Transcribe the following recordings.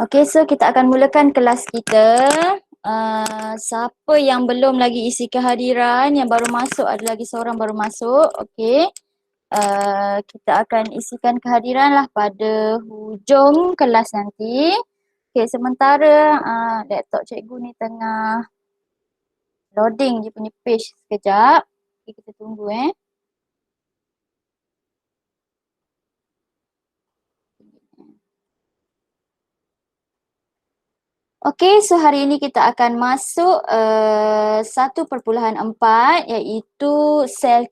Okay, so kita akan mulakan kelas kita. Siapa yang belum lagi isi kehadiran, yang baru masuk, ada lagi seorang baru masuk. Okay, kita akan isikan kehadiran lah pada hujung kelas nanti. Okay, sementara laptop cikgu ni tengah loading dia punya page sekejap. Okay, kita tunggu Okey, so hari ini kita akan masuk 1.4 iaitu sel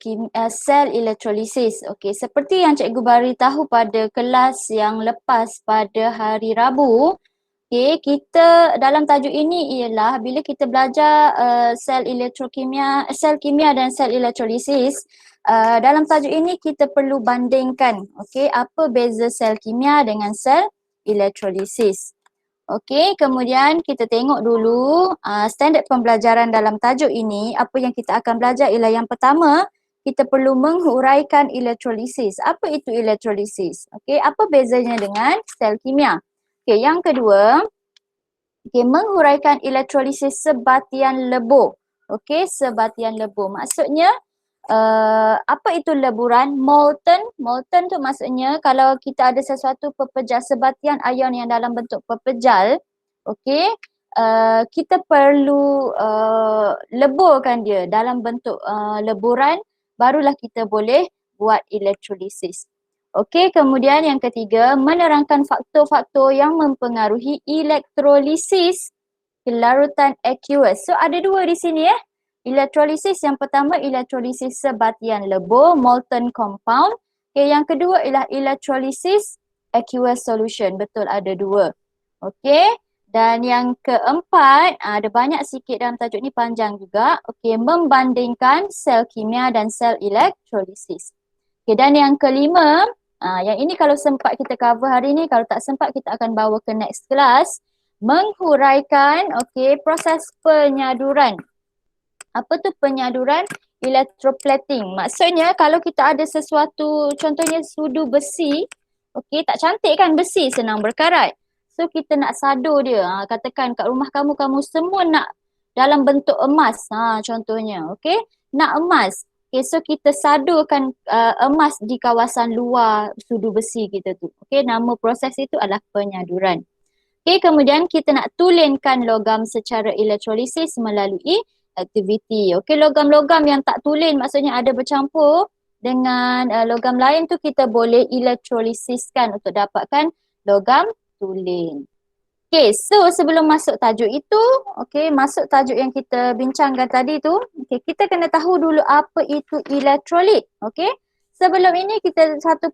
elektrolisis. Okey, seperti yang cikgu beritahu pada kelas yang lepas pada hari Rabu, okey, kita dalam tajuk ini ialah bila kita belajar sel kimia dan sel elektrolisis, dalam tajuk ini kita perlu bandingkan, okey, apa beza sel kimia dengan sel elektrolisis. Okey, kemudian kita tengok dulu standard pembelajaran dalam tajuk ini. Apa yang kita akan belajar ialah yang pertama, kita perlu menghuraikan elektrolisis. Apa itu elektrolisis? Okey, apa bezanya dengan sel kimia? Okey, yang kedua, menghuraikan elektrolisis sebatian lebur. Okey, sebatian lebur. Maksudnya apa itu leburan? Molten tu maksudnya kalau kita ada sesuatu pepejal sebatian ion yang dalam bentuk pepejal, okey, kita perlu leburkan dia dalam bentuk leburan, barulah kita boleh buat elektrolisis. Okey, kemudian yang ketiga, menerangkan faktor-faktor yang mempengaruhi elektrolisis ke larutan aqueous. So ada dua di sini Elektrolisis yang pertama elektrolisis sebatian lebur, molten compound. Okay, yang kedua ialah elektrolisis aqueous solution. Betul, ada dua. Okey, dan yang keempat, ada banyak sikit dalam tajuk ni, panjang juga. Okey, membandingkan sel kimia dan sel elektrolisis. Okey, dan yang kelima, yang ini kalau sempat kita cover hari ni, kalau tak sempat kita akan bawa ke next class. Menghuraikan, okey, proses penyaduran. Apa tu penyaduran? Electroplating. Maksudnya kalau kita ada sesuatu, contohnya sudu besi, okey, tak cantik kan besi, senang berkarat. So kita nak sadur dia. Katakan kat rumah kamu, kamu semua nak dalam bentuk emas. Contohnya, okey, nak emas. Okay, so kita sadurkan emas di kawasan luar sudu besi kita tu. Okey, nama proses itu adalah penyaduran. Okey, kemudian kita nak tulenkan logam secara elektrolisis melalui aktiviti. Okey, logam-logam yang tak tulen maksudnya ada bercampur dengan logam lain tu kita boleh elektrolisiskan untuk dapatkan logam tulen. Okey, so sebelum masuk tajuk itu, okey, masuk tajuk yang kita bincangkan tadi tu, okey, kita kena tahu dulu apa itu elektrolit. Okey, sebelum ini kita 1.3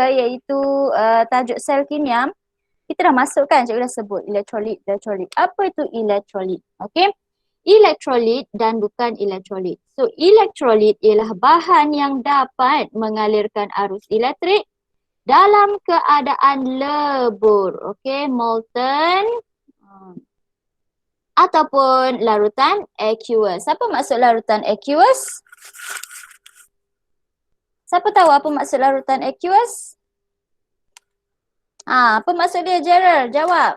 iaitu tajuk sel kimia. Kita dah masukkan, cikgu dah sebut elektrolit. Apa itu elektrolit? Okey. Elektrolit dan bukan elektrolit. So, elektrolit ialah bahan yang dapat mengalirkan arus elektrik dalam keadaan lebur. Okey, molten ataupun larutan aqueous. Apa maksud larutan aqueous? Siapa tahu apa maksud larutan aqueous? Apa maksud dia, Gerald? Jawab.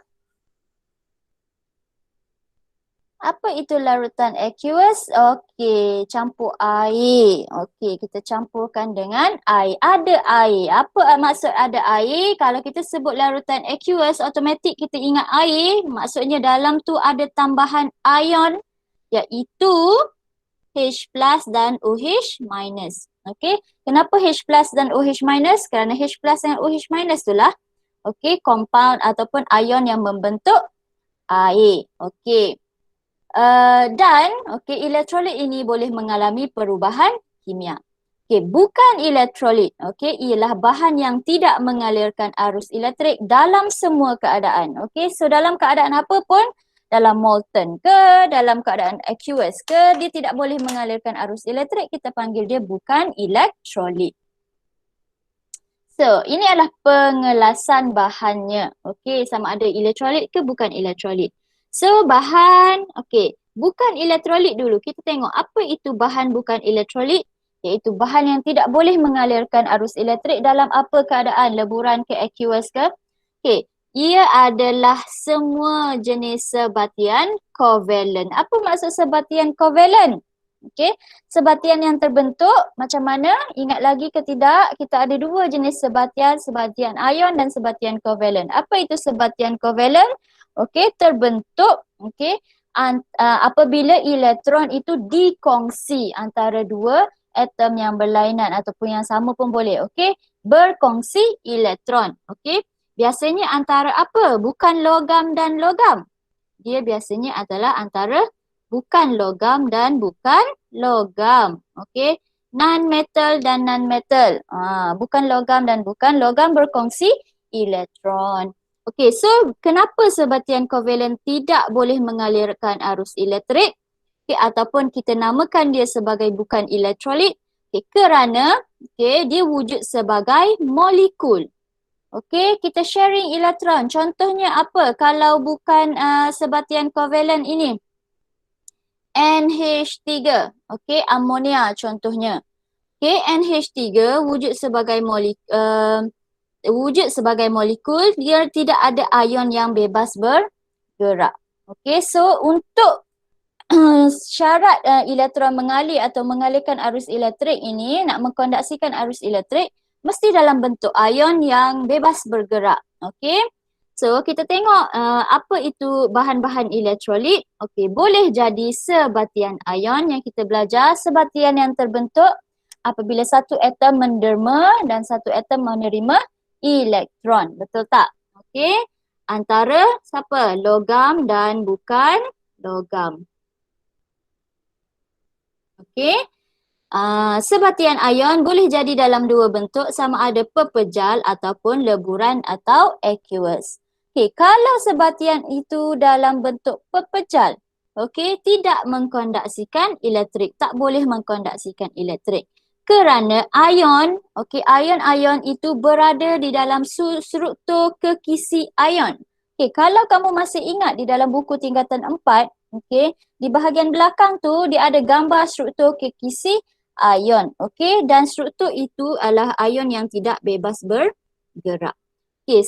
Apa itu larutan aqueous? Okey, campur air. Okey, kita campurkan dengan air. Ada air. Apa maksud ada air? Kalau kita sebut larutan aqueous, automatik kita ingat air. Maksudnya dalam tu ada tambahan ion iaitu H plus dan OH minus. Okey, kenapa H plus dan OH minus? Kerana H plus dan OH minus itulah compound ataupun ion yang membentuk air. Okey. Dan elektrolit ini boleh mengalami perubahan kimia. Bukan elektrolit, ialah bahan yang tidak mengalirkan arus elektrik dalam semua keadaan. So dalam keadaan apa pun, dalam molten ke, dalam keadaan aqueous ke, dia tidak boleh mengalirkan arus elektrik, kita panggil dia bukan elektrolit. So, ini adalah pengelasan bahannya. Sama ada elektrolit ke bukan elektrolit. So, bahan, bukan elektrolit dulu. Kita tengok apa itu bahan bukan elektrolit. Iaitu bahan yang tidak boleh mengalirkan arus elektrik dalam apa keadaan, leburan ke aqueous ke. Ia adalah semua jenis sebatian kovalen. Apa maksud sebatian kovalen? Okey, sebatian yang terbentuk macam mana? Ingat lagi ke tidak? Kita ada dua jenis sebatian, sebatian ion dan sebatian kovalen. Apa itu sebatian kovalen? Okey, terbentuk apabila elektron itu dikongsi antara dua atom yang berlainan ataupun yang sama pun boleh. Okey, berkongsi elektron. Okey. Biasanya antara apa? Bukan logam dan logam. Dia biasanya adalah antara bukan logam dan bukan logam. Okey. Non-metal dan non-metal. Bukan logam dan bukan logam berkongsi elektron. Okey, so kenapa sebatian kovalen tidak boleh mengalirkan arus elektrik? Okay, ataupun kita namakan dia sebagai bukan elektrolit. Okay, kerana dia wujud sebagai molekul. Okey, kita sharing elektron. Contohnya apa kalau bukan sebatian kovalen ini? NH3. Okey, amonia contohnya. Okey, NH3 wujud sebagai molekul, dia tidak ada ion yang bebas bergerak. Okey, so untuk syarat elektron mengalir atau mengalirkan arus elektrik ini, nak mengkondaksikan arus elektrik, mesti dalam bentuk ion yang bebas bergerak. Okey. So kita tengok apa itu bahan-bahan elektrolit. Okey, boleh jadi sebatian ion yang kita belajar, sebatian yang terbentuk apabila satu atom menderma dan satu atom menerima elektron. Betul tak? Okey. Antara siapa? Logam dan bukan logam. Okey. Sebatian ion boleh jadi dalam dua bentuk, sama ada pepejal ataupun leburan atau aqueous. Okey, kalau sebatian itu dalam bentuk pepejal, okey, tidak mengkondaksikan elektrik, tak boleh mengkondaksikan elektrik. Kerana ion, okey, ion-ion itu berada di dalam struktur kekisi ion. Okey, kalau kamu masih ingat di dalam buku tingkatan 4, okey, di bahagian belakang tu dia ada gambar struktur kekisi ion. Okey, dan struktur itu adalah ion yang tidak bebas bergerak. Okey,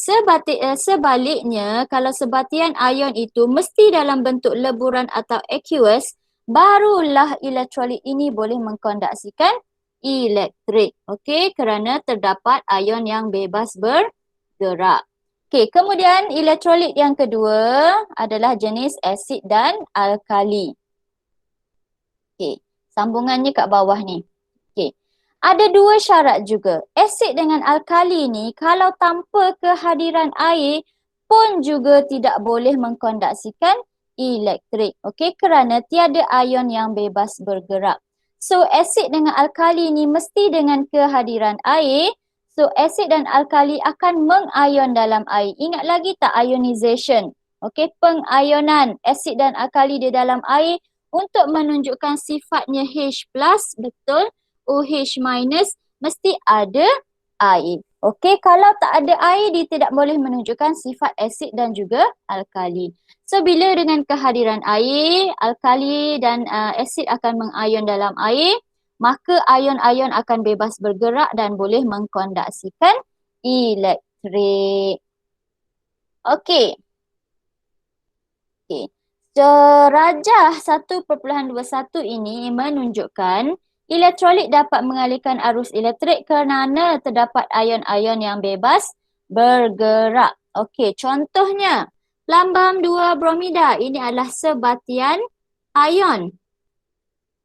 sebaliknya kalau sebatian ion itu mesti dalam bentuk leburan atau aqueous, barulah elektrolit ini boleh mengkondaksikan elektrik. Okey, kerana terdapat ion yang bebas bergerak. Okey, kemudian elektrolit yang kedua adalah jenis asid dan alkali. Okey, sambungannya kat bawah ni. Okey, ada dua syarat juga. Asid dengan alkali ni kalau tanpa kehadiran air pun juga tidak boleh mengkondaksikan elektrik. Okey, kerana tiada ion yang bebas bergerak. So, asid dengan alkali ni mesti dengan kehadiran air. So, asid dan alkali akan mengion dalam air. Ingat lagi tak ionization? Okey, pengayonan asid dan alkali di dalam air untuk menunjukkan sifatnya H+, betul? OH- mesti ada air. Okey, kalau tak ada air dia tidak boleh menunjukkan sifat asid dan juga alkali. So, bila dengan kehadiran air, alkali dan asid akan mengion dalam air, maka ion-ion akan bebas bergerak dan boleh mengkondaksikan elektrik. Okey. Okey. Derajah 1.21 ini menunjukkan elektrolit dapat mengalirkan arus elektrik kerana terdapat ion-ion yang bebas bergerak. Okey, contohnya lambam 2 bromida ini adalah sebatian ion.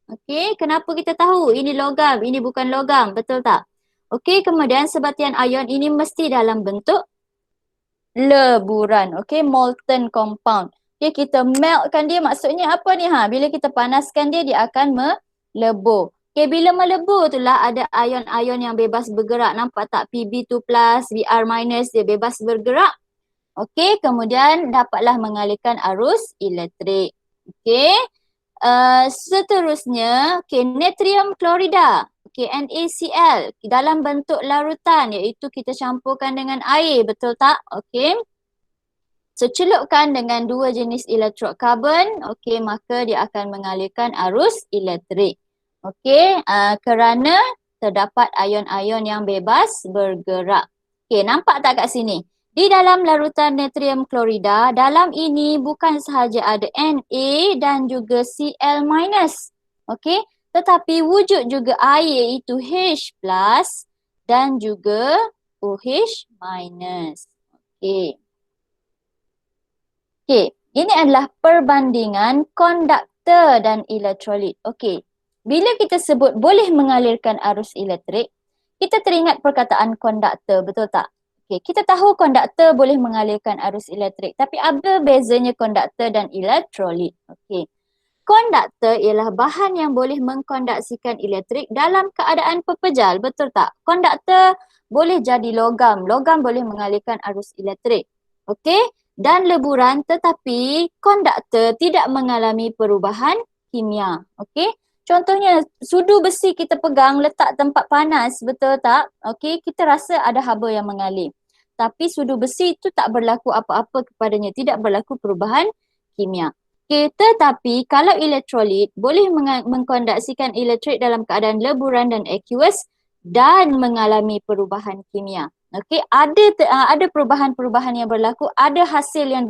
Okey, kenapa kita tahu ini logam, ini bukan logam, betul tak? Okey, kemudian sebatian ion ini mesti dalam bentuk leburan. Okey, molten compound. Okey, kita meltkan dia, maksudnya apa ni ha? Bila kita panaskan dia, dia akan melebur. Okey, bila melebur itulah ada ion-ion yang bebas bergerak. Nampak tak? Pb2+, Br- dia bebas bergerak. Okey, kemudian dapatlah mengalirkan arus elektrik. Okey. Seterusnya, okay, natrium klorida, okay, NaCl dalam bentuk larutan, iaitu kita campurkan dengan air, betul tak? Okay. So, celupkan dengan dua jenis elektrod karbon, okay, maka dia akan mengalirkan arus elektrik. Okay, kerana terdapat ion-ion yang bebas bergerak. Okay, nampak tak kat sini? Di dalam larutan natrium klorida, dalam ini bukan sahaja ada Na dan juga Cl minus. Okey, tetapi wujud juga air iaitu H plus dan juga OH minus. Okey. Okey, ini adalah perbandingan konduktor dan elektrolit. Okey, bila kita sebut boleh mengalirkan arus elektrik, kita teringat perkataan konduktor, betul tak? Okey, kita tahu konduktor boleh mengalirkan arus elektrik, tapi apa bezanya konduktor dan elektrolit? Okey, konduktor ialah bahan yang boleh mengkonduksikan elektrik dalam keadaan pepejal, betul tak? Konduktor boleh jadi logam, logam boleh mengalirkan arus elektrik. Okey, dan leburan, tetapi konduktor tidak mengalami perubahan kimia. Okey, contohnya sudu besi kita pegang letak tempat panas, betul tak? Okey, kita rasa ada haba yang mengalir. Tapi sudu besi itu tak berlaku apa-apa kepadanya, tidak berlaku perubahan kimia. Okey, tetapi kalau elektrolit boleh mengkonduksikan elektrik dalam keadaan leburan dan aqueous dan mengalami perubahan kimia. Okey, ada perubahan-perubahan yang berlaku, ada hasil yang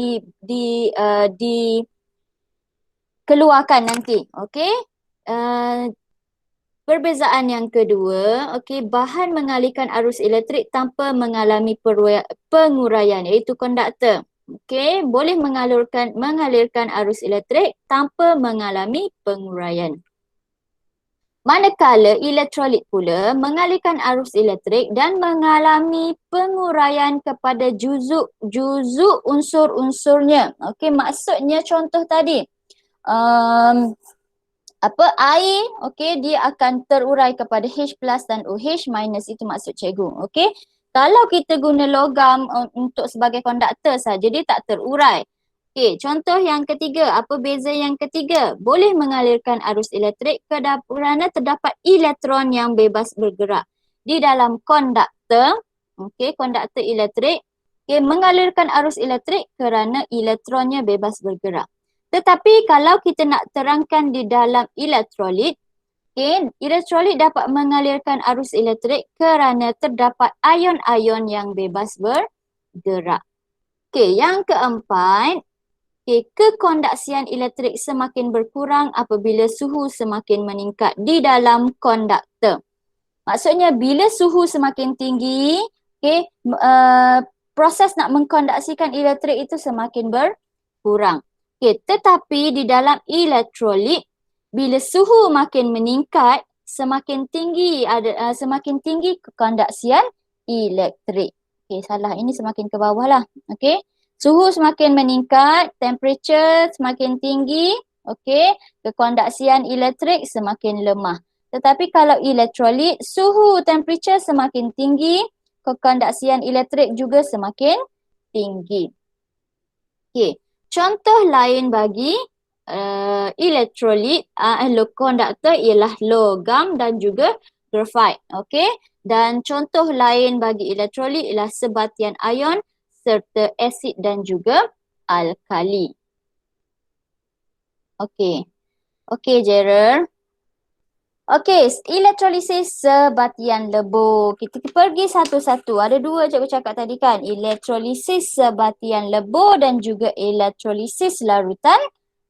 dikeluarkan nanti. Okey. Perbezaan yang kedua, okey, bahan mengalirkan arus elektrik tanpa mengalami penguraian iaitu konduktor. Okey, boleh mengalirkan arus elektrik tanpa mengalami penguraian. Manakala elektrolit pula mengalirkan arus elektrik dan mengalami penguraian kepada juzuk unsur-unsurnya. Okey, maksudnya contoh tadi, air, okey, dia akan terurai kepada H plus dan OH minus, itu maksud cikgu. Okey, kalau kita guna logam untuk sebagai konduktor saja, dia tak terurai. Okey, contoh yang ketiga, apa beza yang ketiga? Boleh mengalirkan arus elektrik kerana terdapat elektron yang bebas bergerak di dalam konduktor. Okey, konduktor elektrik, okey, mengalirkan arus elektrik kerana elektronnya bebas bergerak. Tetapi kalau kita nak terangkan di dalam elektrolit, okey, elektrolit dapat mengalirkan arus elektrik kerana terdapat ion-ion yang bebas bergerak. Okey, yang keempat, okey, kekonduksian elektrik semakin berkurang apabila suhu semakin meningkat di dalam konduktor. Maksudnya bila suhu semakin tinggi, okey, proses nak mengkonduksikan elektrik itu semakin berkurang. Okey, tetapi di dalam elektrolit, bila suhu makin meningkat, semakin tinggi kekonduksian elektrik. Okey, salah, ini semakin ke bawah lah. Okey. Suhu semakin meningkat, temperature semakin tinggi, okey, kekonduksian elektrik semakin lemah. Tetapi kalau elektrolit, suhu temperature semakin tinggi, kekonduksian elektrik juga semakin tinggi. Okey, contoh lain bagi elektrolit, konduktor ialah logam dan juga graphite. Okey, dan contoh lain bagi elektrolit ialah sebatian ion serta asid dan juga alkali. Okey. Okey, Gerald. Okey, elektrolisis sebatian lebur. Kita pergi satu-satu. Ada dua cikgu cakap tadi kan. Elektrolisis sebatian lebur dan juga elektrolisis larutan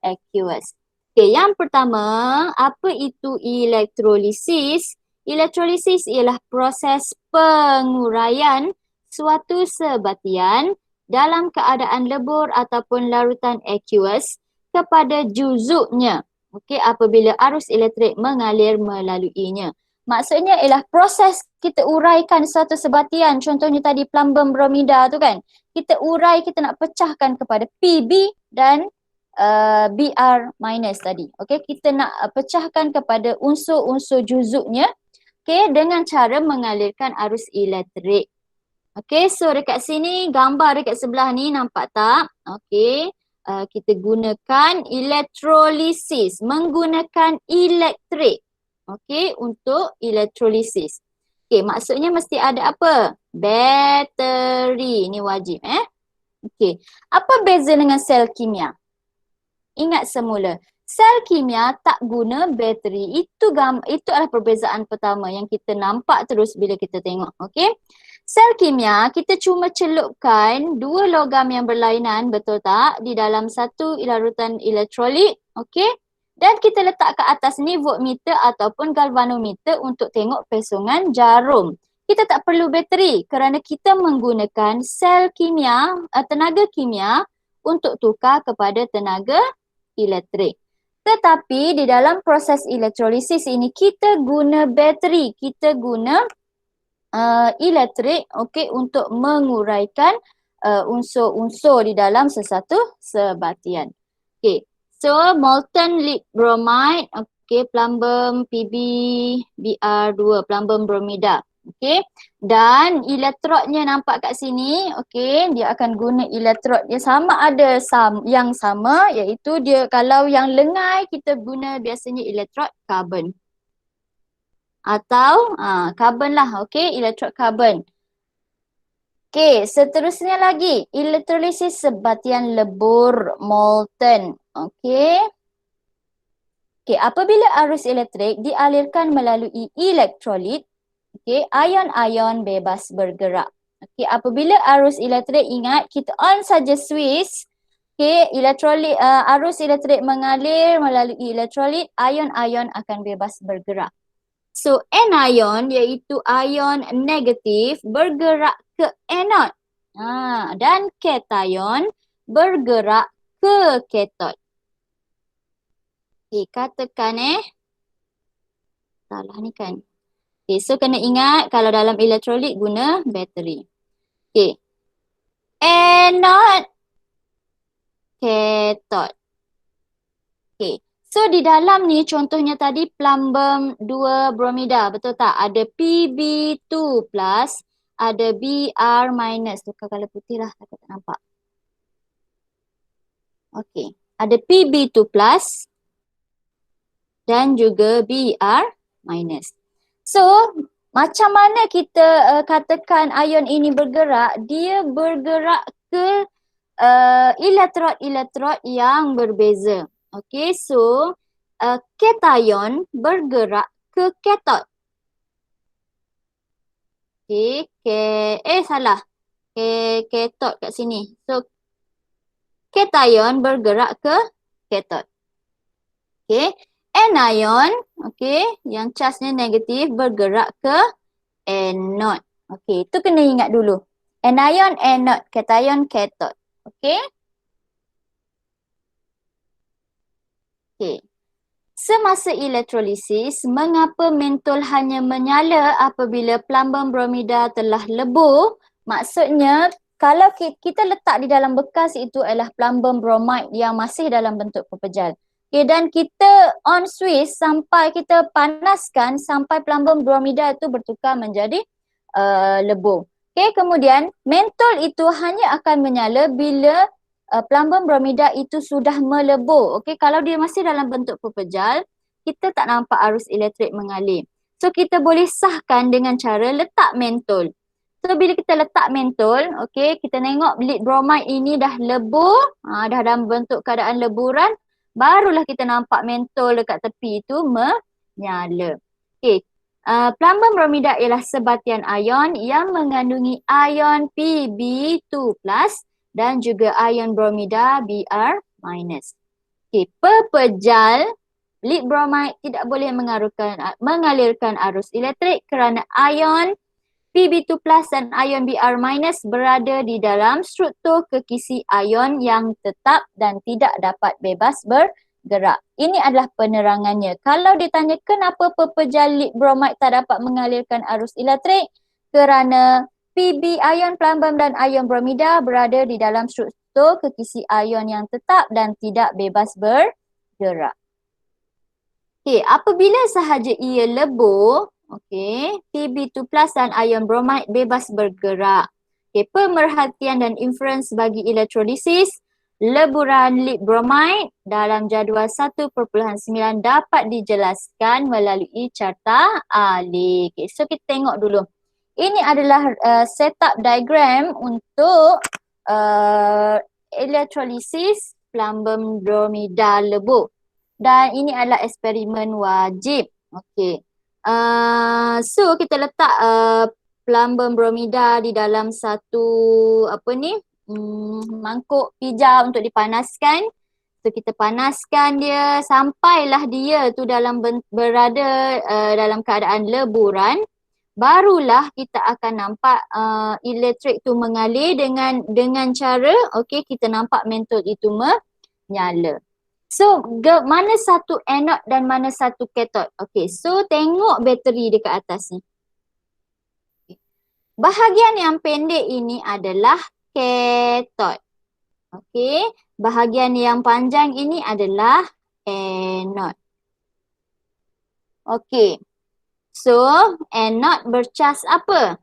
aqueous. Okey, yang pertama, apa itu elektrolisis? Elektrolisis ialah proses penguraian suatu sebatian dalam keadaan lebur ataupun larutan aqueous kepada juzuknya. Okey, apabila arus elektrik mengalir melaluinya. Maksudnya ialah proses kita uraikan suatu sebatian. Contohnya tadi plumbum bromida tu kan. Kita urai, kita nak pecahkan kepada PB dan Br minus tadi. Okey, kita nak pecahkan kepada unsur-unsur juzuknya. Okey, dengan cara mengalirkan arus elektrik. Okey, so dekat sini, gambar dekat sebelah ni nampak tak? Okey, kita gunakan elektrolisis, menggunakan elektrik. Okey, untuk elektrolisis. Okey, maksudnya mesti ada apa? Bateri, ni wajib Okey, apa beza dengan sel kimia? Ingat semula, sel kimia tak guna bateri. Itu adalah perbezaan pertama yang kita nampak terus bila kita tengok. Okey. Sel kimia, kita cuma celupkan dua logam yang berlainan, betul tak? Di dalam satu larutan elektrolit, okey? Dan kita letak ke atas ni voltmeter ataupun galvanometer untuk tengok pesongan jarum. Kita tak perlu bateri kerana kita menggunakan sel kimia, tenaga kimia untuk tukar kepada tenaga elektrik. Tetapi di dalam proses elektrolisis ini kita guna bateri, kita guna elektrik, okey, untuk menguraikan unsur-unsur di dalam sesuatu sebatian. Okey, so molten lead bromide, okey, plumbum PbBr2, plumbum bromida. Okey, dan elektrodnya nampak kat sini, okey, dia akan guna elektrod yang sama, ada yang sama, iaitu dia kalau yang lengai kita guna biasanya elektrod karbon. Atau karbon lah, okey, elektrod karbon. Okey, seterusnya lagi, elektrolisis sebatian lebur molten. Okey. Okey, apabila arus elektrik dialirkan melalui elektrolit, okey, ion-ion bebas bergerak. Okey, apabila arus elektrik, ingat kita on saja switch, okey, elektrolit, arus elektrik mengalir melalui elektrolit, ion-ion akan bebas bergerak. So, anion iaitu ion negatif bergerak ke anode. Dan cation bergerak ke kathod. Okay, katakan salah ni kan. Okay, so kena ingat kalau dalam elektrolit guna bateri. Okay. Anode, kathod. Okay. So di dalam ni contohnya tadi plumbum 2 bromida, betul tak? Ada Pb2 plus, ada Br minus. Tukar colour putih lah, takut tak nampak. Okay, ada Pb2 plus dan juga Br minus. So macam mana kita katakan ion ini bergerak? Dia bergerak ke elektrod-elektrod yang berbeza. Okay, so cation bergerak ke kathod. Okay, salah. Kathod kat sini. So, cation bergerak ke kathod. Okay, anion, okay, yang charge-nya negatif bergerak ke anode. Okay, itu kena ingat dulu. Anion, anode, cation, kathod. Okay. Okay. Semasa elektrolisis, mengapa mentol hanya menyala apabila plumbum bromida telah lebur? Maksudnya, kalau kita letak di dalam bekas itu adalah plumbum bromide yang masih dalam bentuk pepejal. Okay, dan kita on switch sampai kita panaskan sampai plumbum bromida itu bertukar menjadi lebur. Okay, kemudian mentol itu hanya akan menyala bila plumbum bromida itu sudah melebur. Okey, kalau dia masih dalam bentuk pepejal, kita tak nampak arus elektrik mengalir. So kita boleh sahkan dengan cara letak mentol. So bila kita letak mentol, okey, kita tengok lead bromide ini dah lebur, dah dalam bentuk keadaan leburan, barulah kita nampak mentol dekat tepi itu menyala. Okey. Plumbum bromida ialah sebatian ion yang mengandungi ion Pb2+ dan juga ion bromida Br-. Okay, pepejal lead bromide tidak boleh mengalirkan arus elektrik kerana ion Pb2+ dan ion Br- berada di dalam struktur kekisi ion yang tetap dan tidak dapat bebas bergerak. Ini adalah penerangannya. Kalau ditanya kenapa pepejal lead bromide tak dapat mengalirkan arus elektrik, kerana Pb ion plumbum dan ion bromida berada di dalam struktur kekisi ion yang tetap dan tidak bebas bergerak. Okey, apabila sahaja ia lebur, okey, Pb2+ dan ion bromide bebas bergerak. Okey, pemerhatian dan inference bagi elektrolisis leburan lead bromide dalam jadual 1.9 dapat dijelaskan melalui carta alih. Okey, so kita tengok dulu. Ini adalah setup diagram untuk elektrolisis plumbum bromida lebur. Dan ini adalah eksperimen wajib. Okey. So kita letak plumbum bromida di dalam satu mangkuk pijau untuk dipanaskan. So kita panaskan dia sampailah dia tu berada dalam keadaan leburan. Barulah kita akan nampak elektrik tu mengalir dengan cara kita nampak mentol itu menyala. So mana satu anode dan mana satu kathod? Okey, so tengok bateri dekat atas ni. Bahagian yang pendek ini adalah kathod. Okey, bahagian yang panjang ini adalah anode. Okey. So, anode bercas apa?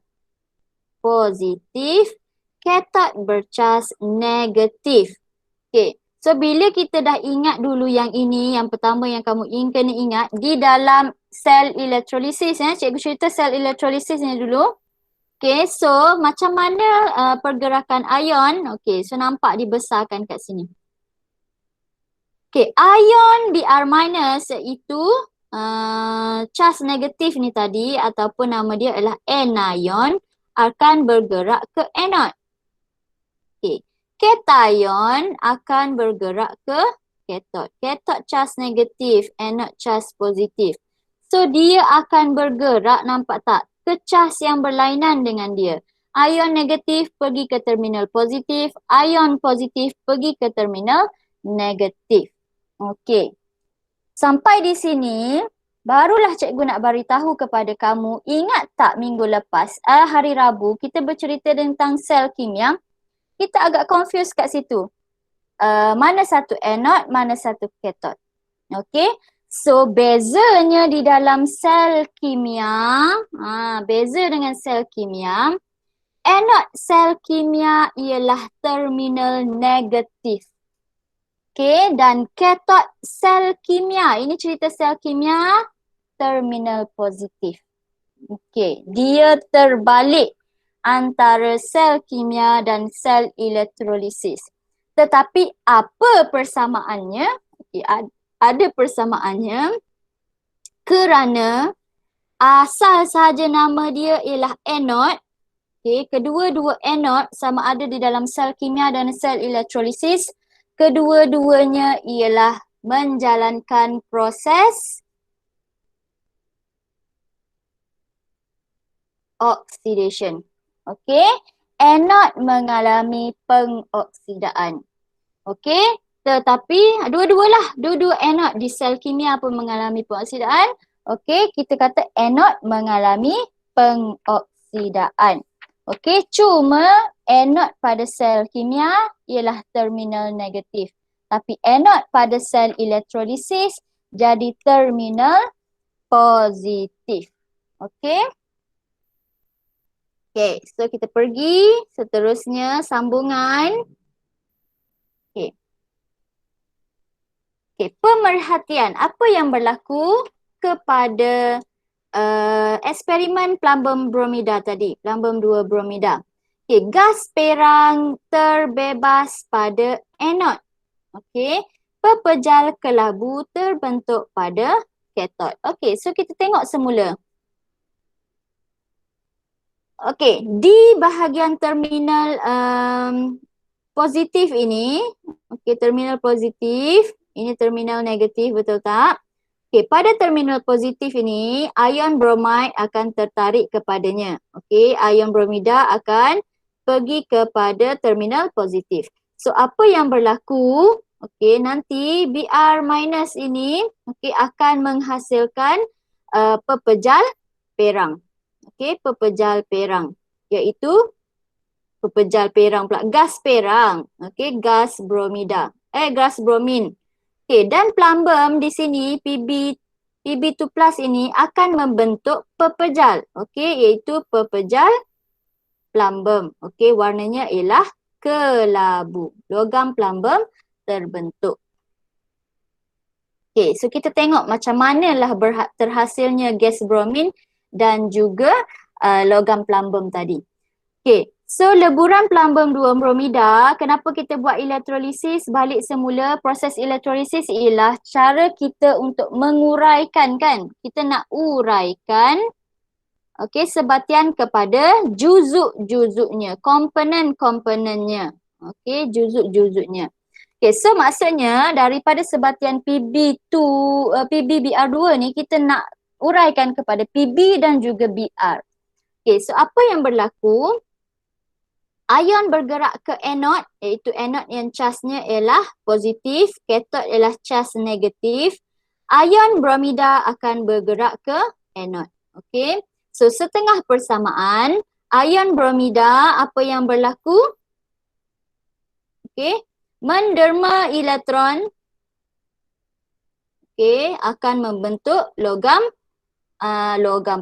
Positif. Kathod bercas negatif. Okey. So, bila kita dah ingat dulu yang ini, yang pertama yang kamu kena ingat, di dalam sel elektrolisis, cikgu cerita sel elektrolisis ni dulu. Okay, so macam mana pergerakan ion? Okay, so nampak dibesarkan kat sini. Okay, ion Br minus iaitu charge negatif ni tadi ataupun nama dia adalah anion akan bergerak ke anode. Okay, cation akan bergerak ke cathode. Cathode charge negatif, anode charge positif. So dia akan bergerak, nampak tak? Ke charge yang berlainan dengan dia. Ion negatif pergi ke terminal positif, ion positif pergi ke terminal negatif. Okey. Sampai di sini, barulah cikgu nak beritahu kepada kamu, ingat tak minggu lepas, hari Rabu, kita bercerita tentang sel kimia, kita agak confused kat situ. Mana satu anode, mana satu kathod. Okey. So, bezanya di dalam sel kimia, beza dengan sel kimia, anode sel kimia ialah terminal negatif. Okay, dan kathod sel kimia, ini cerita sel kimia, terminal positif. Okay, dia terbalik antara sel kimia dan sel elektrolisis. Tetapi apa persamaannya? Okay, ada persamaannya kerana asal sahaja nama dia ialah anode. Okay, kedua-dua anode sama ada di dalam sel kimia dan sel elektrolisis, kedua-duanya ialah menjalankan proses oxidation. Okay, anode mengalami pengoksidaan. Okay, tetapi dua-dua anode di sel kimia pun mengalami pengoksidaan. Okey, kita kata anode mengalami pengoksidaan. Okey, cuma anode pada sel kimia ialah terminal negatif. Tapi anode pada sel elektrolisis jadi terminal positif. Okey. Okey, so kita pergi seterusnya sambungan. Okey. Okey, pemerhatian. Apa yang berlaku kepada eksperimen plumbum bromida tadi, plumbum 2 bromida. Okey, gas perang terbebas pada anode. Okey, pepejal kelabu terbentuk pada kathod. Okey, so kita tengok semula. Okey, di bahagian terminal positif ini, okey, terminal positif, ini terminal negatif, betul tak? Okey, pada terminal positif ini, ion bromide akan tertarik kepadanya. Okey, ion bromida akan pergi kepada terminal positif. So, apa yang berlaku? Okey, nanti Br minus ini akan menghasilkan pepejal perang. Okey, pepejal perang. Iaitu pepejal perang pula. Gas perang. Okey, gas bromida. Gas bromin. Okay, dan plumbum di sini Pb2 plus ini akan membentuk pepejal. Okey, iaitu pepejal plumbum. Okey, warnanya ialah kelabu. Logam plumbum terbentuk. Okey, so kita tengok macam manalah terhasilnya gas bromin dan juga logam plumbum tadi. Okey. So, leburan plumbum 2 bromida, kenapa kita buat elektrolisis? Balik semula, proses elektrolisis ialah cara kita untuk menguraikan kan? Kita nak uraikan Okey, sebatian kepada juzuk-juzuknya, komponen-komponennya. Okey, juzuk-juzuknya. Okey, so maksudnya daripada sebatian PbBr2 ni kita nak uraikan kepada Pb dan juga Br. Okey, so apa yang berlaku? Ion bergerak ke anod, iaitu anod yang casnya ialah positif, kathod ialah cas negatif. Ion bromida akan bergerak ke anod. Okey. So setengah persamaan, ion bromida apa yang berlaku? Okey. Menderma elektron akan membentuk logam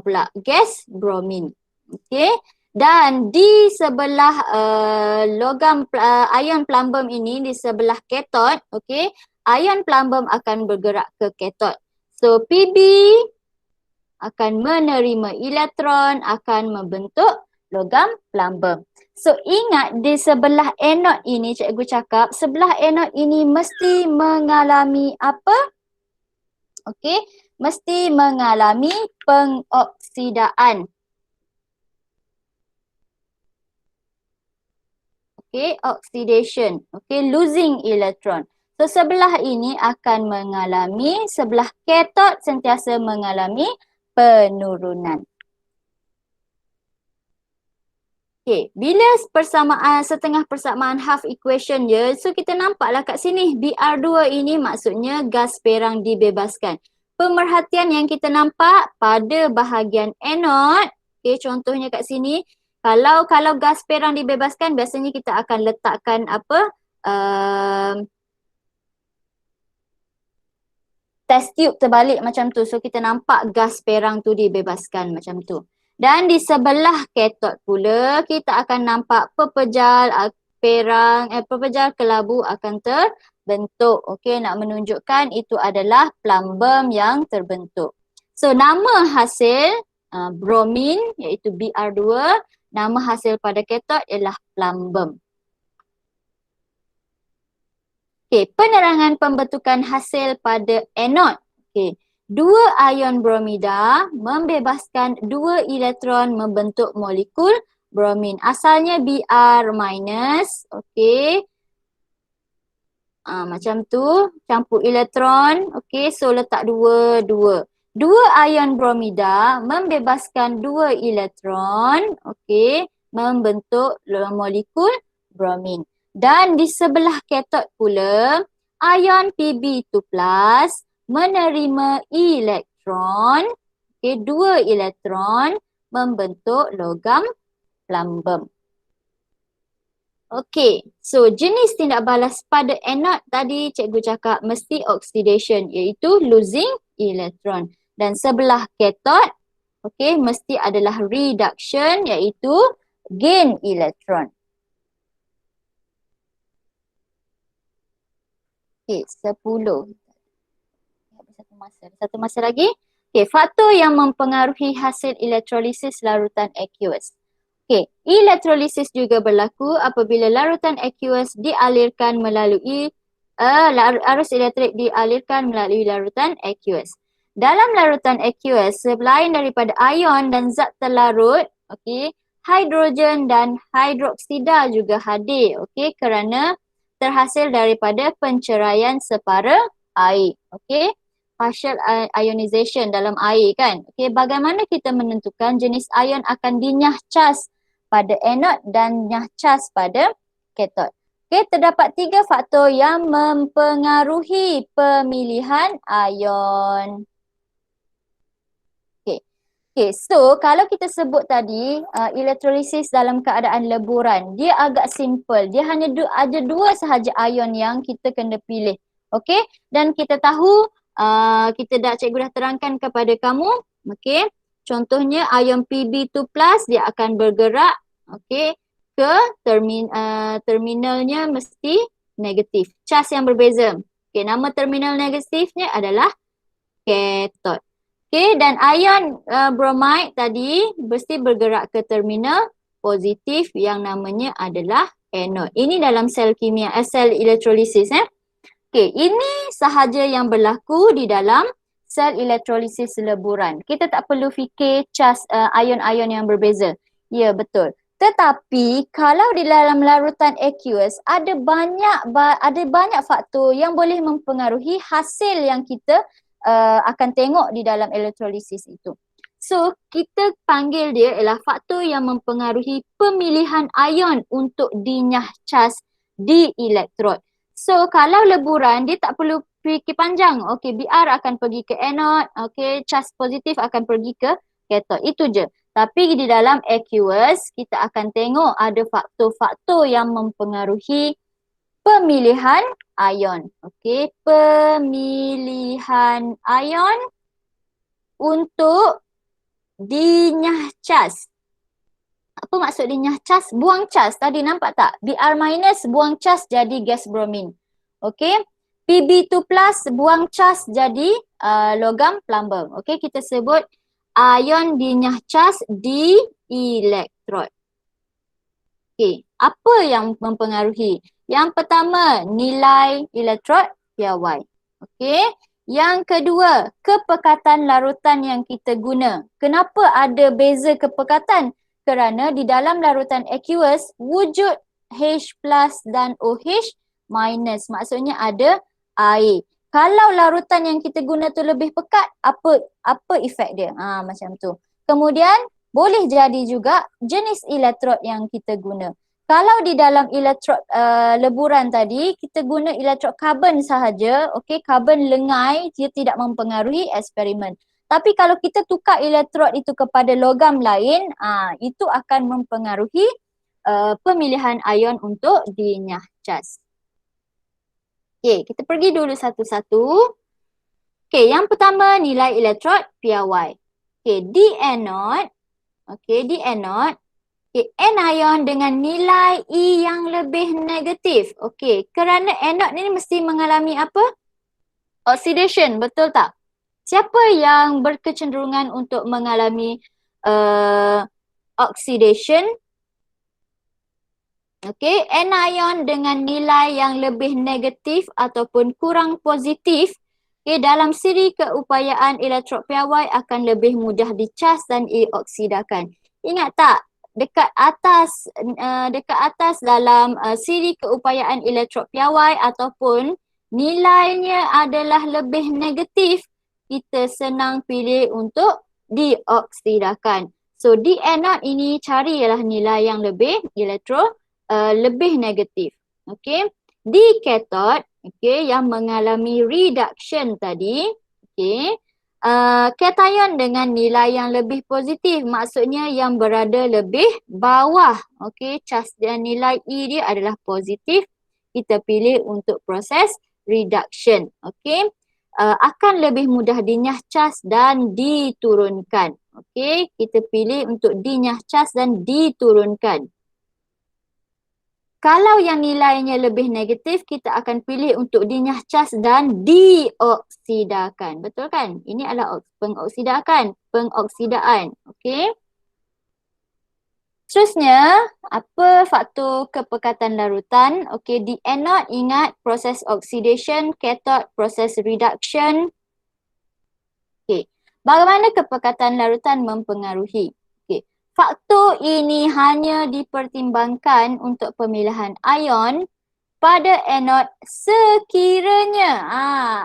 pula, gas bromin. Okey. Dan di sebelah ion plumbum ini, di sebelah kathod, okey, ion plumbum akan bergerak ke kathod. So Pb akan menerima elektron, akan membentuk logam plumbum. So ingat di sebelah anod ini, cikgu cakap sebelah anod ini mesti mengalami apa? Okey, mesti mengalami pengoksidaan. Okey, oxidation. Okey, losing electron. So sebelah ini akan mengalami, sebelah kathod sentiasa mengalami penurunan. Okey, bila persamaan, setengah persamaan half equation je, so kita nampaklah kat sini Br2 ini maksudnya gas perang dibebaskan. Pemerhatian yang kita nampak pada bahagian anod, okey, contohnya kat sini, kalau gas perang dibebaskan, biasanya kita akan letakkan apa? Test tube terbalik macam tu. So kita nampak gas perang tu dibebaskan macam tu. Dan di sebelah kathod pula, kita akan nampak pepejal pepejal kelabu akan terbentuk. Okey, nak menunjukkan itu adalah plumbum yang terbentuk. So nama hasil bromin iaitu Br2, nama hasil pada kathod ialah plumbum. Okey, penerangan pembentukan hasil pada anod. Okey, dua ion bromida membebaskan dua elektron membentuk molekul bromin. Asalnya Br minus, okey. Macam tu, campur elektron, okey, so letak dua. Dua ion bromida membebaskan dua elektron, okey, membentuk molekul bromin. Dan di sebelah kathod pula, ion Pb2+ menerima elektron, okey, dua elektron membentuk logam plumbum. Okey, so jenis tindak balas pada anod tadi cikgu cakap mesti oxidation iaitu losing elektron. Dan sebelah kathod, okey, mesti adalah reduction iaitu gain elektron. Okey, 10. Satu masa lagi. Okey, faktor yang mempengaruhi hasil elektrolisis larutan aqueous. Okey, elektrolisis juga berlaku apabila larutan aqueous dialirkan melalui arus elektrik dialirkan melalui larutan aqueous. Dalam larutan aqueous, selain daripada ion dan zat terlarut, okey, hidrogen dan hidroksida juga hadir, okey, kerana terhasil daripada penceraian separa air, okey. Partial ionization dalam air kan. Okey, bagaimana kita menentukan jenis ion akan dinyah cas pada anod dan nyah cas pada kathod. Okey, terdapat 3 faktor yang mempengaruhi pemilihan ion. Okey, so kalau kita sebut tadi elektrolisis dalam keadaan leburan, dia agak simple. Dia hanya ada dua sahaja ion yang kita kena pilih. Okey, dan kita tahu cikgu dah terangkan kepada kamu. Okey, contohnya ion Pb2+ dia akan bergerak, okey, ke terminalnya mesti negatif. Cas yang berbeza. Okey, nama terminal negatifnya adalah kathod. Okey, dan ion bromide tadi mesti bergerak ke terminal positif yang namanya adalah anode. Ini dalam sel elektrolisis. Okey, ini sahaja yang berlaku di dalam sel elektrolisis leburan. Kita tak perlu fikir cas ion-ion yang berbeza. Ya, betul. Tetapi kalau di dalam larutan aqueous ada banyak faktor yang boleh mempengaruhi hasil yang kita akan tengok di dalam elektrolisis itu. So, kita panggil dia ialah faktor yang mempengaruhi pemilihan ion untuk dinyah cas di elektrod. So, kalau leburan, dia tak perlu fikir panjang. Okey, Br akan pergi ke anode, okey, cas positif akan pergi ke kathod. Itu je. Tapi di dalam aqueous, kita akan tengok ada faktor-faktor yang mempengaruhi pemilihan ion. Okey, pemilihan ion untuk dinyah cas. Apa maksud dinyah cas? Buang cas. Tadi nampak tak? Br minus buang cas jadi gas bromin. Okey. Pb2 plus buang cas jadi logam plumbum. Okey, kita sebut ion dinyah cas di elektrod. Okey, apa yang mempengaruhi? Yang pertama, nilai elektrod PY. Okey. Yang kedua, kepekatan larutan yang kita guna. Kenapa ada beza kepekatan? Kerana di dalam larutan aqueous wujud H plus dan OH minus. Maksudnya ada air. Kalau larutan yang kita guna tu lebih pekat, apa efek dia? Macam tu. Kemudian boleh jadi juga jenis elektrod yang kita guna. Kalau di dalam elektrod leburan tadi, kita guna elektrod karbon sahaja, okey, karbon lengai, dia tidak mempengaruhi eksperimen. Tapi kalau kita tukar elektrod itu kepada logam lain, itu akan mempengaruhi pemilihan ion untuk dinyah cas. Okey, kita pergi dulu satu-satu. Okey, yang pertama nilai elektrod PY. Okey, di anode, okay, anion dengan nilai E yang lebih negatif. Okey, kerana anode ni mesti mengalami apa? Oxidation, betul tak? Siapa yang berkecenderungan untuk mengalami oxidation? Okey, anion dengan nilai yang lebih negatif ataupun kurang positif, okay, dalam siri keupayaan elektrod PY akan lebih mudah dicas dan dioksidakan. Ingat tak? Dekat atas dalam siri keupayaan elektrod PY ataupun nilainya adalah lebih negatif, kita senang pilih untuk dioksidakan. So di anode ini carilah nilai yang lebih lebih negatif. Okey. Di kathod, okey, yang mengalami reduction tadi, okey, cation dengan nilai yang lebih positif, maksudnya yang berada lebih bawah. Okey, cas dan nilai E dia adalah positif. Kita pilih untuk proses reduction. Okey. Akan lebih mudah dinyah cas dan diturunkan. Okey, kita pilih untuk dinyah cas dan diturunkan. Kalau yang nilainya lebih negatif, kita akan pilih untuk dinyah cas dan dioksidakan. Betul kan? Ini adalah pengoksidaan. Okey. Seterusnya, apa faktor kepekatan larutan? Okey, di anode ingat proses oxidation, kathod proses reduction. Okey. Bagaimana kepekatan larutan mempengaruhi? Faktor ini hanya dipertimbangkan untuk pemilihan ion pada anode sekiranya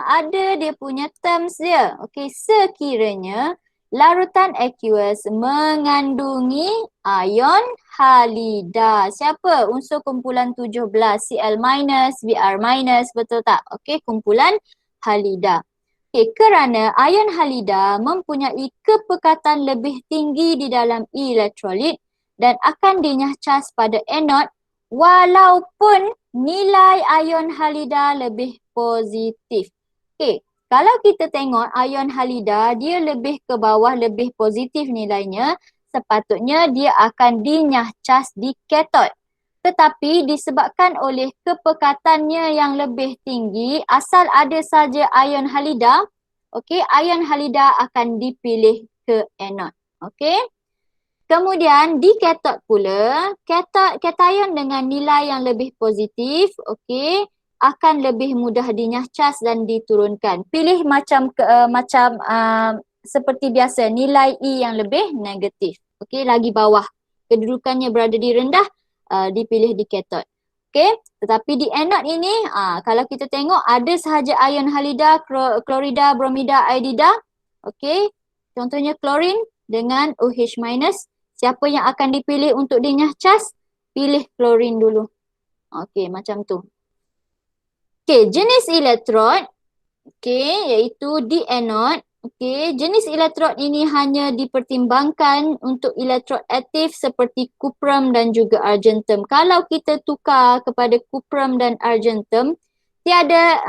ada dia punya terms dia. Okey, sekiranya larutan aqueous mengandungi ion halida. Siapa? Unsur kumpulan 17 Cl-, Br-, betul tak? Okey, kumpulan halida. Okay, kerana ion halida mempunyai kepekatan lebih tinggi di dalam elektrolit dan akan dinyah cas pada anode walaupun nilai ion halida lebih positif. Okay, kalau kita tengok ion halida dia lebih ke bawah, lebih positif nilainya, sepatutnya dia akan dinyah cas di kathod. Tetapi disebabkan oleh kepekatannya yang lebih tinggi, asal ada saja ion halida, okey, ion halida akan dipilih ke anode. Okey. Kemudian di kathod pula, cation dengan nilai yang lebih positif, okey, akan lebih mudah dinyah cas dan diturunkan. Pilih macam seperti biasa, nilai E yang lebih negatif. Okey, lagi bawah. Kedudukannya berada di rendah, dipilih di katot. Okey, tetapi di anode ini, kalau kita tengok ada sahaja ion halida, klorida, bromida, iodida. Okey, contohnya klorin dengan OH minus. Siapa yang akan dipilih untuk dinyah cas? Pilih klorin dulu. Okey, macam tu. Okey, jenis elektrod, okey, iaitu di anode. Okey, jenis elektrod ini hanya dipertimbangkan untuk elektrod aktif seperti kuprum dan juga argentum. Kalau kita tukar kepada kuprum dan argentum, tiada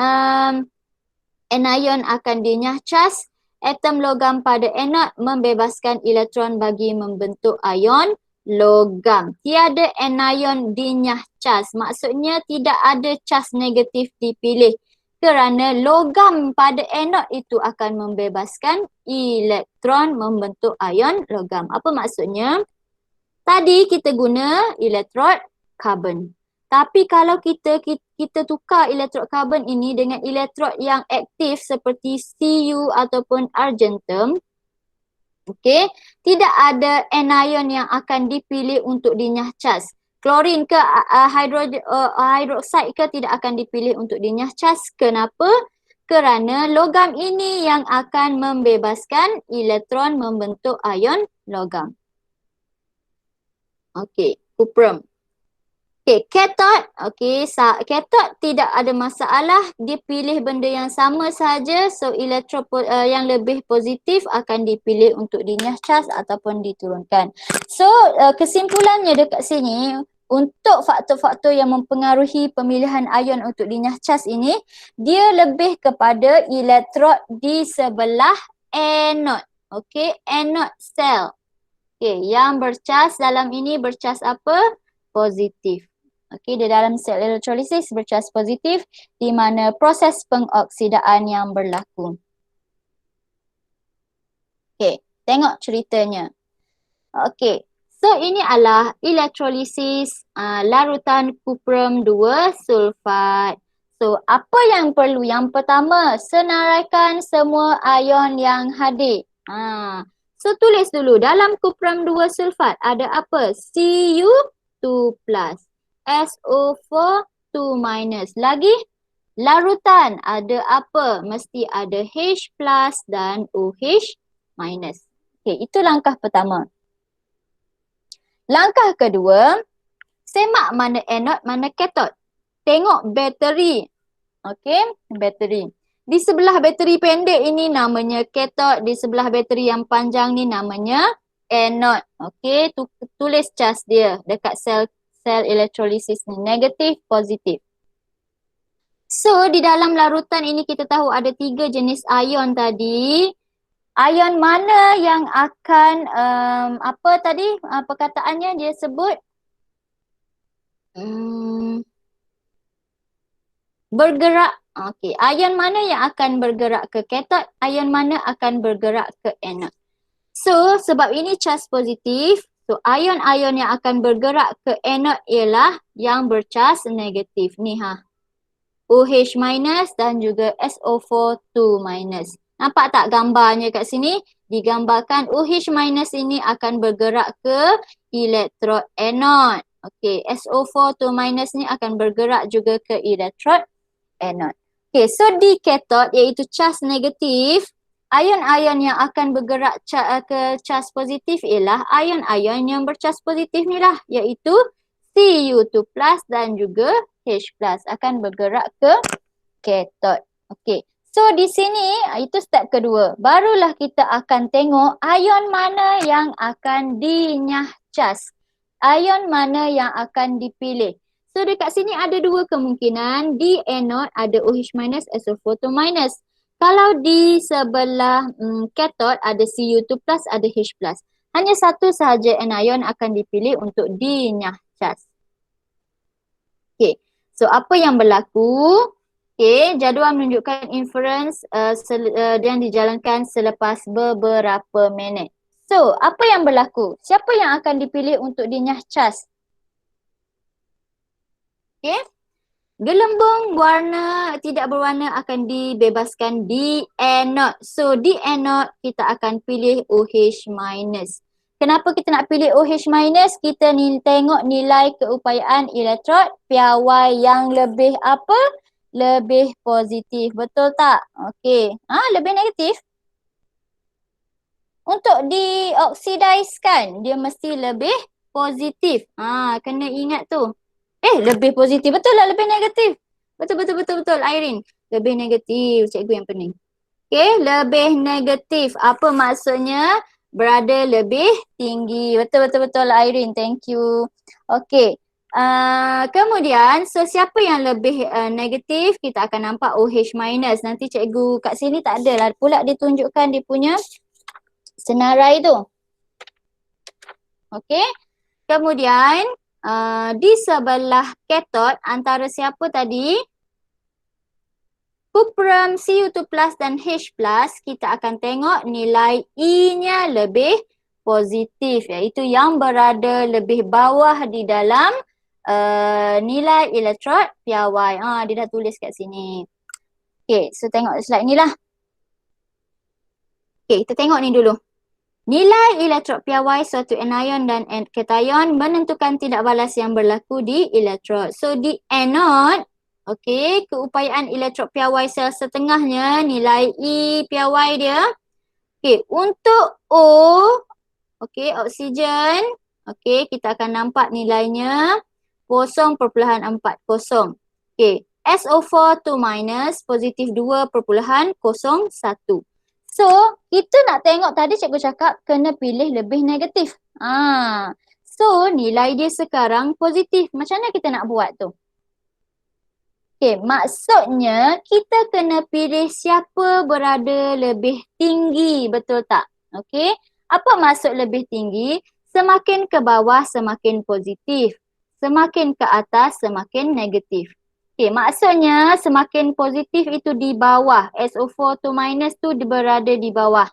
anion akan dinyah cas. Atom logam pada anode membebaskan elektron bagi membentuk ion logam. Tiada anion dinyah cas. Maksudnya tidak ada cas negatif dipilih. Kerana logam pada anode itu akan membebaskan elektron membentuk ion logam. Apa maksudnya? Tadi kita guna elektrod karbon. Tapi kalau kita tukar elektrod karbon ini dengan elektrod yang aktif seperti Cu ataupun argentum, okey, tidak ada anion yang akan dipilih untuk dinyah cas. Klorin ke hidroksida ke tidak akan dipilih untuk dinyah cas. Kenapa? Kerana logam ini yang akan membebaskan elektron membentuk ion logam. Okey, kuprum. Okey, katot. Okey, katot tidak ada masalah. Dia pilih benda yang sama saja. So, elektron yang lebih positif akan dipilih untuk dinyah cas ataupun diturunkan. So, kesimpulannya dekat sini, untuk faktor-faktor yang mempengaruhi pemilihan ion untuk dinyah cas ini, dia lebih kepada elektrod di sebelah anode. Okey, anode cell. Okey, yang bercas dalam ini bercas apa? Positif. Okey, di dalam sel elektrolisis bercas positif di mana proses pengoksidaan yang berlaku. Okey, tengok ceritanya. Okey, so ini adalah elektrolisis larutan kuprum 2 sulfat. So, apa yang perlu? Yang pertama, senaraikan semua ion yang hadir. So, tulis dulu dalam kuprum 2 sulfat ada apa? Cu2+, SO4 2 minus. Lagi, larutan ada apa? Mesti ada H plus dan OH minus. Okey, itu langkah pertama. Langkah kedua, semak mana anode, mana katot. Tengok bateri. Okey, bateri. Di sebelah bateri pendek ini namanya katot, di sebelah bateri yang panjang ni namanya anode. Okey, tulis cas dia dekat sel elektrolisis ni, negatif, positif. So, di dalam larutan ini kita tahu ada 3 jenis ion tadi. Ion mana yang akan, apa tadi perkataannya dia sebut? Bergerak. Okey, ion mana yang akan bergerak ke katot, ion mana akan bergerak ke anode. So, sebab ini cas positif, so ion-ion yang akan bergerak ke anode ialah yang bercas negatif. Ni OH minus dan juga SO4 2 minus. Nampak tak gambarnya kat sini? Digambarkan OH minus ini akan bergerak ke elektrod anode. Okey, SO4 2 minus ni akan bergerak juga ke elektrod anode. Okey, so di katot iaitu cas negatif, ion-ion yang akan bergerak ke cas positif ialah ion-ion yang bercas positif ni lah, iaitu Cu2+ dan juga H+ akan bergerak ke katot. Okey. So di sini itu step kedua. Barulah kita akan tengok ion mana yang akan dinyah cas. Ion mana yang akan dipilih. So dekat sini ada 2 kemungkinan. Di anode ada OH minus, SO4 2 minus. Kalau di sebelah katot ada Cu2+, ada H+. Hanya satu sahaja anion akan dipilih untuk dinyah cas. Okey. So apa yang berlaku? Okey, jadual menunjukkan inference yang dijalankan selepas beberapa minit. So, apa yang berlaku? Siapa yang akan dipilih untuk dinyah cas? Okey. Gelembung warna tidak berwarna akan dibebaskan di anode. So di anode kita akan pilih OH minus. Kenapa kita nak pilih OH minus? Kita tengok nilai keupayaan elektrod piawai yang lebih apa? Lebih positif. Betul tak? Okey. Lebih negatif. Untuk dioksidiskan dia mesti lebih positif. Kena ingat tu. Lebih positif. Betul lah lebih negatif. Betul Irene. Lebih negatif cikgu yang pening. Okey, lebih negatif. Apa maksudnya? Berada lebih tinggi. Betul Irene. Thank you. Okey. Kemudian, so siapa yang lebih negatif, kita akan nampak OH minus. Nanti cikgu kat sini tak adalah pula ditunjukkan dia punya senarai tu. Okey. Kemudian, di sebelah katod antara siapa tadi? Cuprum Cu2 plus dan H plus, kita akan tengok nilai E-nya lebih positif, iaitu yang berada lebih bawah di dalam nilai elektrod piawai. Dia dah tulis kat sini. Okay, so tengok slide ni lah. Okay, kita tengok ni dulu. Nilai elektrod piawai suatu anion dan cation menentukan tindak balas yang berlaku di elektrod. So di anode, okey, keupayaan elektrod piawai sel setengahnya, nilai E piawai dia. Okey, untuk O, okey, oksigen, okey, kita akan nampak nilainya 0.40. Okey, SO4 2 minus, positif 2.01. So, kita nak tengok tadi cikgu cakap kena pilih lebih negatif. So, nilai dia sekarang positif. Macam mana kita nak buat tu? Okay, maksudnya kita kena pilih siapa berada lebih tinggi. Betul tak? Okay. Apa maksud lebih tinggi? Semakin ke bawah semakin positif. Semakin ke atas semakin negatif. Okay, maksudnya semakin positif itu di bawah. SO4 2 minus tu berada di bawah.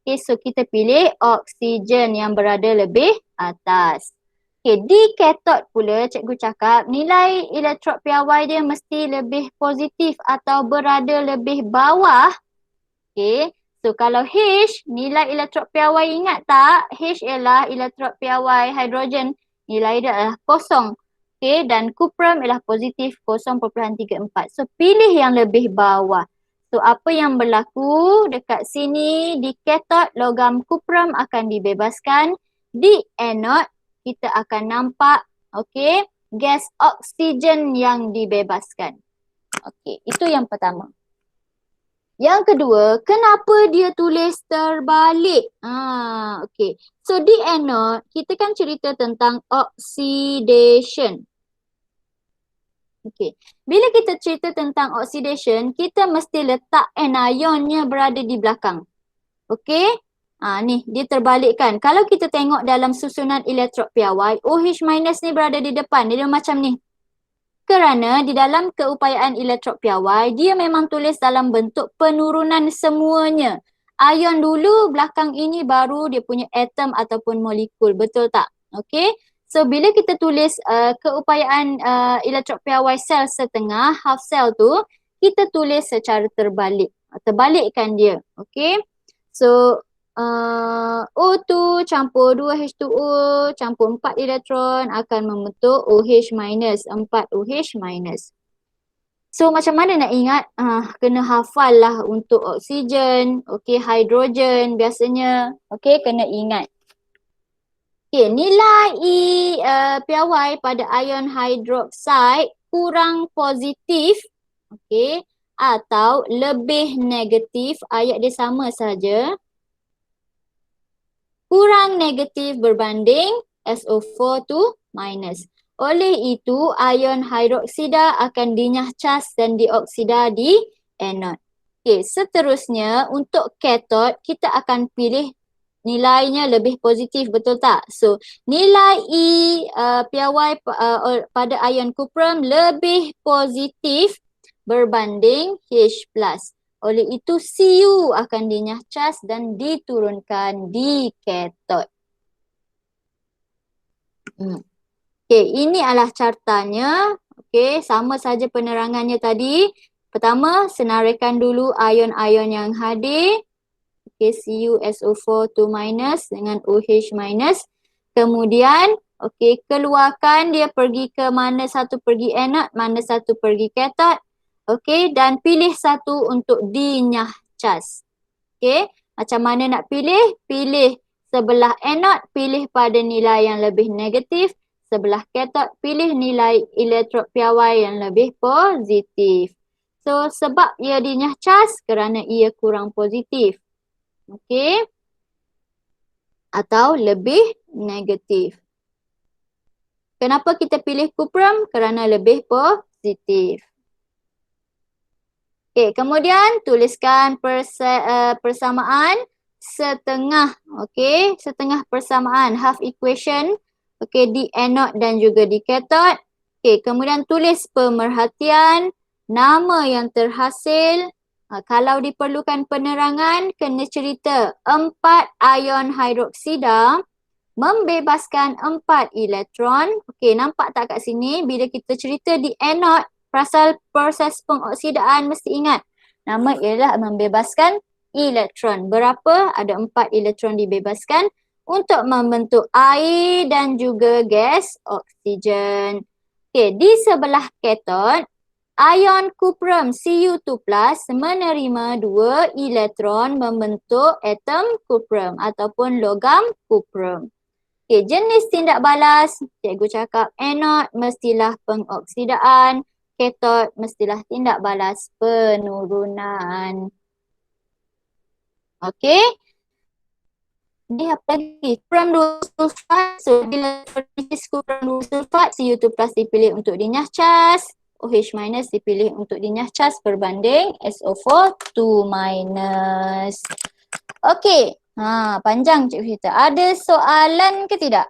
Okay, so kita pilih oksigen yang berada lebih atas. Okay, di katod pula cikgu cakap nilai elektrod piawai dia mesti lebih positif atau berada lebih bawah. Okay, so kalau H, nilai elektrod piawai ingat tak? H ialah elektrod piawai hidrogen. Nilai dia adalah kosong. Okay, dan cuprum ialah positif 0.34. So, pilih yang lebih bawah. So, apa yang berlaku dekat sini di katod logam cuprum akan dibebaskan. Di anode kita akan nampak, okay, gas oksigen yang dibebaskan. Okay, itu yang pertama. Yang kedua, kenapa dia tulis terbalik? Okay. So di anode, kita kan cerita tentang oxidation. Okay. Bila kita cerita tentang oxidation, kita mesti letak anionnya berada di belakang. Okay. Ni, dia terbalikkan. Kalau kita tengok dalam susunan elektrod piawai, OH minus ni berada di depan. Dia macam ni. Kerana di dalam keupayaan elektrod piawai, dia memang tulis dalam bentuk penurunan semuanya. Ion dulu, belakang ini baru dia punya atom ataupun molekul. Betul tak? Okay. So, bila kita tulis keupayaan elektrod piawai sel setengah, half cell tu, kita tulis secara terbalik. Terbalikkan dia. Okay. So, O2 campur 2H2O campur 4 elektron akan membentuk OH minus, 4 OH minus. So macam mana nak ingat? Kena hafal lah untuk oksigen, okay, hidrogen biasanya, okay, kena ingat. Okay, nilai piawai pada ion hidroksida kurang positif, okay, atau lebih negatif, ayat dia sama saja. Kurang negatif berbanding SO4 2 minus. Oleh itu, ion hidroksida akan dinyahcas dan dioksida di anode. Okay, seterusnya untuk katod, kita akan pilih nilainya lebih positif, betul tak? So, nilai E piawai pada ion cuprum lebih positif berbanding H+. Oleh itu, Cu akan dinyahcas dan diturunkan di katod. Okay, ini adalah cartanya. Okey, sama saja penerangannya tadi. Pertama, senaraikan dulu ion-ion yang hadir. Okey, CuSO4 2 minus dengan OH minus. Kemudian, okey, keluarkan dia pergi ke mana satu pergi anode, mana satu pergi cathode. Okey, dan pilih satu untuk dinyah cas. Okey, macam mana nak pilih? Pilih sebelah anode, pilih pada nilai yang lebih negatif. Sebelah cathode, pilih nilai elektrod piawai yang lebih positif. So, sebab ia dinyah cas kerana ia kurang positif. Okey. Atau lebih negatif. Kenapa kita pilih kuprum? Kerana lebih positif. Okey, kemudian tuliskan persamaan setengah. Okey, setengah persamaan, half equation. Okey, di anode dan juga di cathode. Okey, kemudian tulis pemerhatian, nama yang terhasil. Kalau diperlukan penerangan, kena cerita 4 ion hidroksida membebaskan 4 elektron. Okey, nampak tak kat sini? Bila kita cerita di anode, pasal proses pengoksidaan mesti ingat. Nama ialah membebaskan elektron. Berapa? Ada 4 elektron dibebaskan untuk membentuk air dan juga gas oksigen. Okey, di sebelah kathod, ion kuprum Cu2+ menerima 2 elektron membentuk atom kuprum ataupun logam kuprum. Okey, jenis tindak balas, cikgu cakap anode mestilah pengoksidaan, kathod mestilah tindak balas penurunan. Okey. Jadi apa lagi? Kuprum 2 sulfat, so bila terjadi kuprum 2 sulfat, Cu2+ dipilih untuk dinyah cas, OH minus dipilih untuk dinyah cas berbanding SO4 2 minus. Okey. Panjang cikgu cerita. Ada soalan ke tidak?